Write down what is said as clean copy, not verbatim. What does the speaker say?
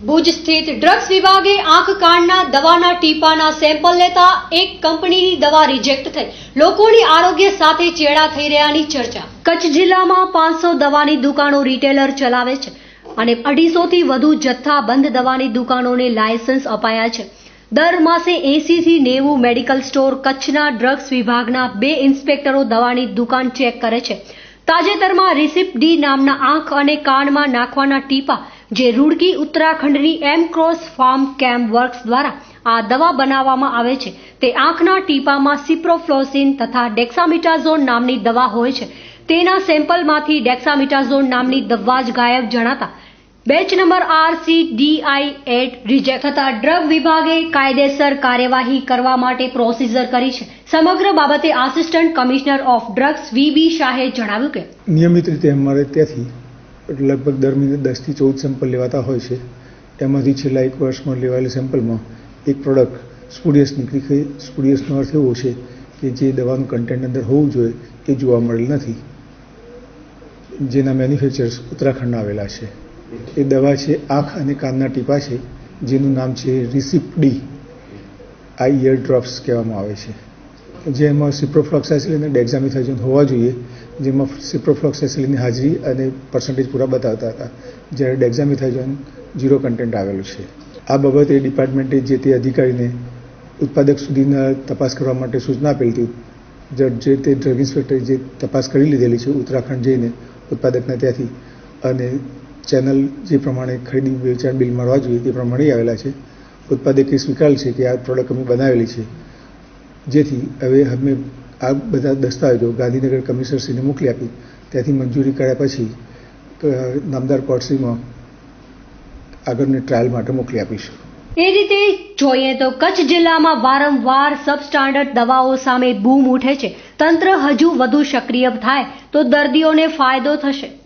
ભુજ સ્થિત ડ્રગ્સ વિભાગે આંખ કાનના દવાના ટીપાના સેમ્પલ લેતા એક કંપનીની દવા રિજેક્ટ થઈ લોકોની આરોગ્ય સાથે ચેડા થઈ રહ્યાની ચર્ચા। કચ્છ જિલ્લામાં 500 દવાની દુકાનો રિટેલર ચલાવે છે અને 250 થી વધુ જથ્થાબંધ દવાની દુકાનોને લાયસન્સ અપાયા છે। દર માસે 80 થી 90 મેડિકલ સ્ટોર કચ્છના ડ્રગ્સ વિભાગના 2 ઇન્સ્પેક્ટરો દવાની દુકાન ચેક કરે છે। તાજેતરમાં રિસિપ્ટ ડી નામના આંખ અને કાનમાં નાખવાના ટીપા જે રૂડકી ઉત્તરાખંડની એમ ક્રોસ ફાર્મ કેમ વર્ક્સ દ્વારા આ દવા બનાવવામાં આવે છે તે આંખના ટીપામાં સિપ્રોફ્લોક્સિન તથા ડેક્સામિટાઝોન નામની દવા હોય છે। તેના સેમ્પલમાંથી ડેક્સામિટાઝોન નામની દવા જ ગાયબ જણાતા બેચ નંબર RCDI8 રિજેક્ટ થતા ડ્રગ વિભાગે કાયદેસર કાર્યવાહી કરવા માટે પ્રોસીજર કરી છે। સમગ્ર બાબતે assistant commissioner of drugs VB શાહે જણાવ્યું કે નિયમિત રીતે અમારે ત્યાંથી લગભગ દર મહિને 10 થી 14 સેમ્પલ લેવાતા હોય છે। એમાંથી છેલ્લા 1 વર્ષમાં લેવાયેલા સેમ્પલમાં એક પ્રોડક્ટ સ્પુડિયસ નીકળી ગઈ। સ્પુડિયસનો અર્થ એવો છે કે જે દવાનું કન્ટેન્ટ અંદર હોવું જોઈએ એ જોવા મળેલ નથી, જેના મેન્યુફેક્ચર્સ ઉત્તરાખંડના આવેલા છે। એ દવા છે આંખ અને કાનના ટીપા છે, જેનું નામ છે રિસિપ્ટ ડી આઈ ઇયર ડ્રોપ્સ કહેવામાં આવે છે, જેમાં સિપ્રોફ્લોક્સાસિલિન અને ડેક્સામિથાઝોન હોવા જોઈએ, જેમાં સિપ્રોફ્લોક્સાસિલિનની હાજરી અને પર્સન્ટેજ પૂરા બતાવતા હતા, જ્યારે ડેક્સામિથાઝોન 0 કન્ટેન્ટ આવેલું છે। આ બાબતે ડિપાર્ટમેન્ટે જે તે અધિકારીને ઉત્પાદક સુધીના તપાસ કરવા માટે સૂચના આપેલી હતી। જે તે ડ્રગ ઇન્સ્પેક્ટરે જે તપાસ કરી લીધેલી છે ઉત્તરાખંડ જઈને ઉત્પાદકના ત્યાંથી, અને ચેનલ જે પ્રમાણે ખરીદી વેચાણ બિલ મળવા જોઈએ તે પ્રમાણે આવેલા છે। ઉત્પાદકે સ્વીકારેલ છે કે આ પ્રોડક્ટ અમે બનાવેલી છે, જેથી હવે અમે આ બધા દસ્તાવેજો ગાંધીનગર કમિશનરશ્રીને મોકલી આપી, ત્યાંથી મંજૂરી કર્યા પછી નામદાર કોર્ટશ્રીમાં આગળની ટ્રાયલ માટે મોકલી આપીશું। એ રીતે જોઈએ તો કચ્છ જિલ્લામાં વારંવાર સબસ્ટાન્ડર્ડ દવાઓ સામે બૂમ ઉઠે છે। તંત્ર હજુ વધુ સક્રિય થાય તો દર્દીઓને ફાયદો થશે।